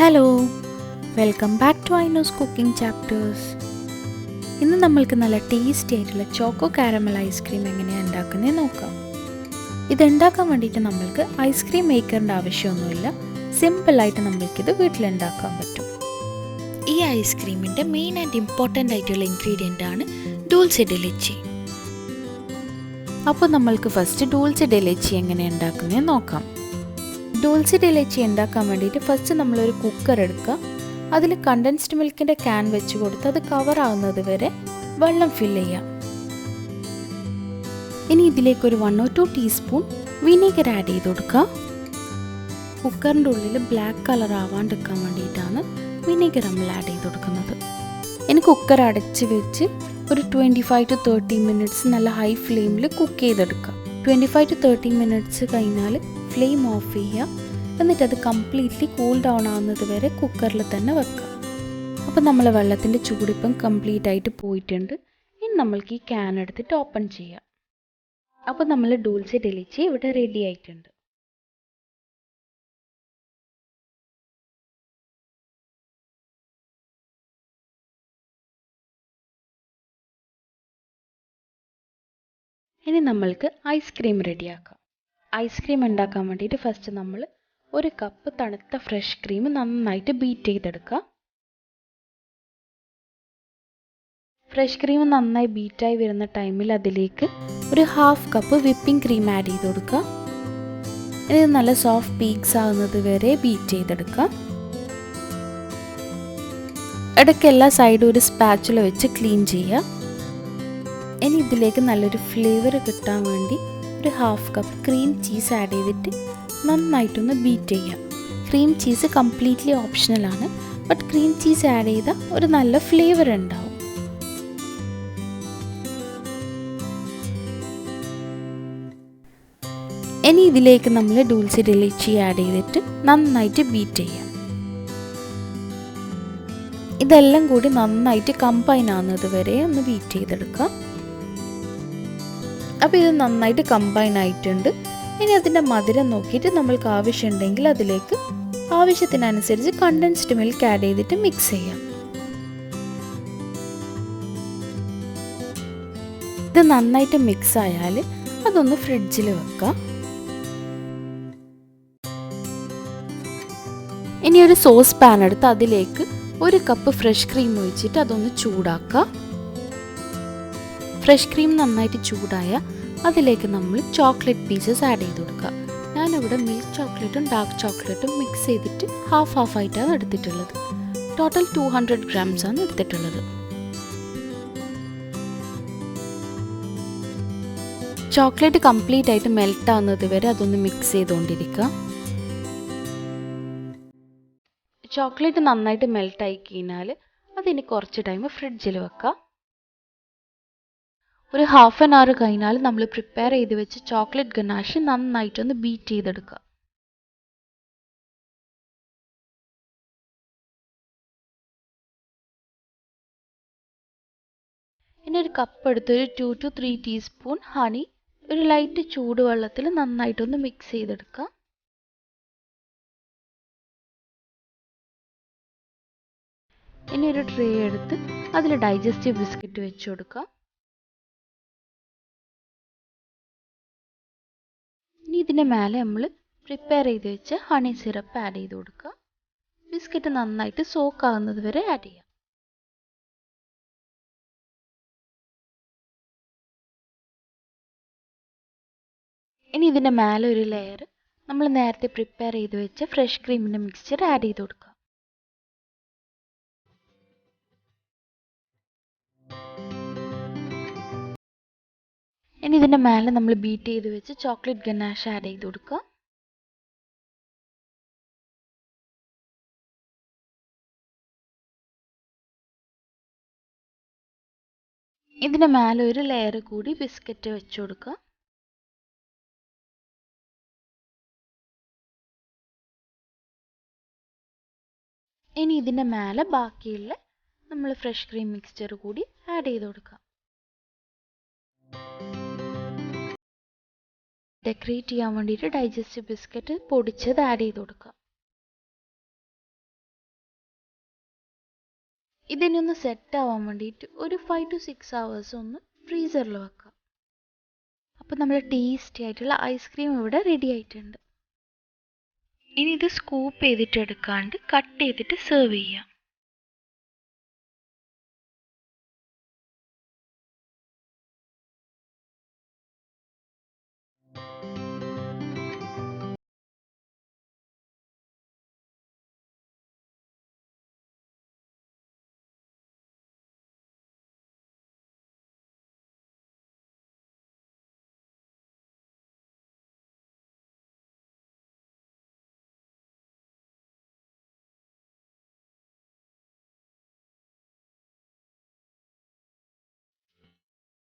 Hello, welcome back to ഐനോസ് cooking chapters. ഇന്ന് നമ്മൾക്ക് നല്ല ടേസ്റ്റി ആയിട്ടുള്ള ചോക്കോ കാരമൽ ഐസ്ക്രീം എങ്ങനെയാണ് ഉണ്ടാക്കുന്നത് നോക്കാം. ഇതുണ്ടാക്കാൻ വേണ്ടിയിട്ട് നമ്മൾക്ക് ഐസ്ക്രീം മേക്കറിൻ്റെ ആവശ്യമൊന്നുമില്ല. സിമ്പിളായിട്ട് നമ്മൾക്കിത് വീട്ടിലുണ്ടാക്കാൻ പറ്റും. ഈ ഐസ്ക്രീമിൻ്റെ മെയിൻ ആൻഡ് ഇമ്പോർട്ടൻ്റ് ആയിട്ടുള്ള ഇൻഗ്രീഡിയൻ്റ് ആണ് ഡൂൾസെ ഡെ ലെച്ചെ. അപ്പോൾ നമ്മൾക്ക് ഫസ്റ്റ് ഡൂൾസെ ഡെ ലെച്ചെ എങ്ങനെ ഉണ്ടാക്കുന്നത് നോക്കാം. ഡൂൾസെ ഡെ ലെച്ചെ ഉണ്ടാക്കാൻ വേണ്ടിയിട്ട് ഫസ്റ്റ് നമ്മളൊരു കുക്കർ എടുക്കുക. അതിൽ കണ്ടൻസ്ഡ് മിൽക്കിൻ്റെ ക്യാൻ വെച്ച് കൊടുത്ത് അത് കവറാവുന്നത് വരെ വെള്ളം ഫില്ല് ചെയ്യാം. ഇനി ഇതിലേക്കൊരു 1 or 2 ടീസ്പൂൺ വിനീഗർ ആഡ് ചെയ്ത് കൊടുക്കുക. കുക്കറിൻ്റെ ഉള്ളിൽ ബ്ലാക്ക് കളർ ആവാണ്ടിരിക്കാൻ വേണ്ടിയിട്ടാണ് വിനീഗർ നമ്മൾ ആഡ് ചെയ്ത് കൊടുക്കുന്നത്. ഇനി കുക്കർ അടച്ച് വെച്ച് ഒരു 25 to 30 മിനിറ്റ്സ് നല്ല ഹൈ ഫ്ലെയിമിൽ കുക്ക് ചെയ്തെടുക്കുക. 25 to 30 മിനിറ്റ്സ് കഴിഞ്ഞാൽ ഫ്ലെയിം ഓഫ് ചെയ്യുക. എന്നിട്ട് അത് കംപ്ലീറ്റ്ലി കൂൾ ഡൗൺ ആവുന്നത് വരെ കുക്കറിൽ തന്നെ വെക്കുക. അപ്പോൾ നമ്മൾ വെള്ളത്തിൻ്റെ ചൂടിപ്പം കംപ്ലീറ്റ് ആയിട്ട് പോയിട്ടുണ്ട്. ഇനി നമ്മൾക്ക് ഈ ക്യാൻ എടുത്തിട്ട് ഓപ്പൺ ചെയ്യാം. അപ്പോൾ നമ്മൾ ഡൂൾസെ ഡെ ലെച്ചെ ഇവിടെ റെഡി ആയിട്ടുണ്ട്. ഇനി നമ്മൾക്ക് ഐസ്ക്രീം റെഡിയാക്കാം. ഐസ്ക്രീം ഉണ്ടാക്കാൻ വേണ്ടിയിട്ട് ഫസ്റ്റ് നമ്മൾ ഒരു കപ്പ് തണുത്ത ഫ്രഷ് ക്രീം നന്നായിട്ട് ബീറ്റ് ചെയ്തെടുക്കുക. ഫ്രഷ് ക്രീം നന്നായി ബീറ്റായി വരുന്ന ടൈമിൽ അതിലേക്ക് ഒരു 1/2 കപ്പ് വിപ്പിംഗ് ക്രീം ആഡ് ചെയ്ത് കൊടുക്കുക. ഇത് നല്ല സോഫ്റ്റ് പീക്സ് ആവുന്നത് വരെ ബീറ്റ് ചെയ്തെടുക്കുക. ഇടയ്ക്ക് എല്ലാ സൈഡും ഒരു സ്പാച്ചുല വെച്ച് ക്ലീൻ ചെയ്യുക. ഇനി ഇതിലേക്ക് നല്ലൊരു ഫ്ലേവർ കിട്ടാൻ വേണ്ടി ഒരു 1/2 കപ്പ് ക്രീം ചീസ് ആഡ് ചെയ്തിട്ട് നന്നായിട്ടൊന്ന് ബീറ്റ് ചെയ്യുക. ക്രീം ചീസ് കംപ്ലീറ്റ്ലി ഓപ്ഷണലാണ്, ബട്ട് ക്രീം ചീസ് ആഡ് ചെയ്താൽ ഒരു നല്ല ഫ്ലേവർ ഉണ്ടാവും. ഇനി ഇതിലേക്ക് നമ്മൾ ഡൂൾസെ ഡെ ലെച്ചെ ആഡ് ചെയ്തിട്ട് നന്നായിട്ട് ബീറ്റ് ചെയ്യാം. ഇതെല്ലാം കൂടി നന്നായിട്ട് കമ്പൈൻ ആവുന്നത് വരെ ഒന്ന് ബീറ്റ് ചെയ്തെടുക്കുക. അപ്പോൾ ഇത് നന്നായിട്ട് കമ്പൈൻ ആയിട്ടുണ്ട്. ഇനി അതിൻ്റെ മധുരം നോക്കിയിട്ട് നമ്മൾക്ക് ആവശ്യമുണ്ടെങ്കിൽ അതിലേക്ക് ആവശ്യത്തിനനുസരിച്ച് കണ്ടൻസ്ഡ് മിൽക്ക് ആഡ് ചെയ്തിട്ട് മിക്സ് ചെയ്യാം. ഇത് നന്നായിട്ട് മിക്സ് ആയാൽ അതൊന്ന് ഫ്രിഡ്ജിൽ വെക്കാം. ഇനി ഒരു സോസ് പാൻ എടുത്ത് അതിലേക്ക് 1 കപ്പ് ഫ്രഷ് ക്രീം ഒഴിച്ചിട്ട് അതൊന്ന് ചൂടാക്കുക. ഫ്രഷ് ക്രീം നന്നായിട്ട് ചൂടായ അതിലേക്ക് നമ്മൾ ചോക്ലേറ്റ് പീസസ് ആഡ് ചെയ്ത് കൊടുക്കുക. ഞാനിവിടെ മിൽക്ക് ചോക്ലേറ്റും ഡാർക്ക് ചോക്ലേറ്റും മിക്സ് ചെയ്തിട്ട് ഹാഫ് ആയിട്ടാണ് എടുത്തിട്ടുള്ളത്. ടോട്ടൽ 200 grams ആണ് എടുത്തിട്ടുള്ളത്. ചോക്ലേറ്റ് കംപ്ലീറ്റ് ആയിട്ട് മെൽറ്റ് ആവുന്നത് വരെ അതൊന്ന് മിക്സ് ചെയ്തുകൊണ്ടിരിക്കുക. ചോക്ലേറ്റ് നന്നായിട്ട് മെൽറ്റ് ആയി കഴിഞ്ഞാൽ അതിന് കുറച്ച് ടൈം ഫ്രിഡ്ജിൽ വെക്കാം. ഒരു 1/2 hour കഴിഞ്ഞാൽ നമ്മൾ പ്രിപ്പയർ ചെയ്ത് വെച്ച് ചോക്ലേറ്റ് ഗനാഷ് നന്നായിട്ടൊന്ന് ബീറ്റ് ചെയ്തെടുക്കുക. ഇനി ഒരു കപ്പ് എടുത്ത് ഒരു 2 to 3 ടീസ്പൂൺ ഹണി ഒരു ലൈറ്റ് ചൂടുവെള്ളത്തിൽ നന്നായിട്ടൊന്ന് മിക്സ് ചെയ്തെടുക്കുക. ഇനി ഒരു ട്രേ എടുത്ത് അതിൽ ഡൈജസ്റ്റീവ് ബിസ്ക്കറ്റ് വെച്ച് കൊടുക്കുക. ഇനി ഇതിൻ്റെ മേലെ നമ്മൾ പ്രിപ്പയർ ചെയ്ത് വെച്ച് ഹണി സിറപ്പ് ആഡ് ചെയ്ത് കൊടുക്കുക. ബിസ്ക്കറ്റ് നന്നായിട്ട് സോക്ക് ആകുന്നത് വരെ ആഡ് ചെയ്യാം. ഇനി ഇതിൻ്റെ മേലെ ഒരു ലെയർ നമ്മൾ നേരത്തെ പ്രിപ്പയർ ചെയ്ത് വെച്ച് ഫ്രഷ് ക്രീമിൻ്റെ മിക്സ്ചർ ആഡ് ചെയ്ത് കൊടുക്കുക. ഇനി ഇതിൻ്റെ മേലെ നമ്മൾ ബീറ്റ് ചെയ്ത് വെച്ച് ചോക്ലേറ്റ് ഗനാഷ് ആഡ് ചെയ്ത് കൊടുക്കുക. ഇതിൻ്റെ മേലെ ഒരു ലെയർ കൂടി ബിസ്ക്കറ്റ് വെച്ച് കൊടുക്കുക. ഇനി ഇതിൻ്റെ മേലെ ബാക്കിയുള്ള നമ്മൾ ഫ്രഷ് ക്രീം മിക്സ്ചർ കൂടി ആഡ് ചെയ്ത് കൊടുക്കുക. ഡെക്കറേറ്റ് ചെയ്യാൻ വേണ്ടിയിട്ട് ഡൈജസ്റ്റീവ് ബിസ്ക്കറ്റ് പൊടിച്ചത് ആഡ് ചെയ്ത് കൊടുക്കുക. ഇതിനെ ഒന്ന് സെറ്റ് ആവാൻ വേണ്ടിയിട്ട് ഒരു 5 to 6 hours ഒന്ന് ഫ്രീസറിൽ വെക്കാം. അപ്പോൾ നമ്മുടെ ടേസ്റ്റി ആയിട്ടുള്ള ഐസ്ക്രീം ഇവിടെ റെഡി ആയിട്ടുണ്ട്. ഇനി ഇത് സ്കൂപ്പ് ചെയ്തിട്ട് എടുക്കാണ്ട് കട്ട് ചെയ്തിട്ട് സെർവ് ചെയ്യാം.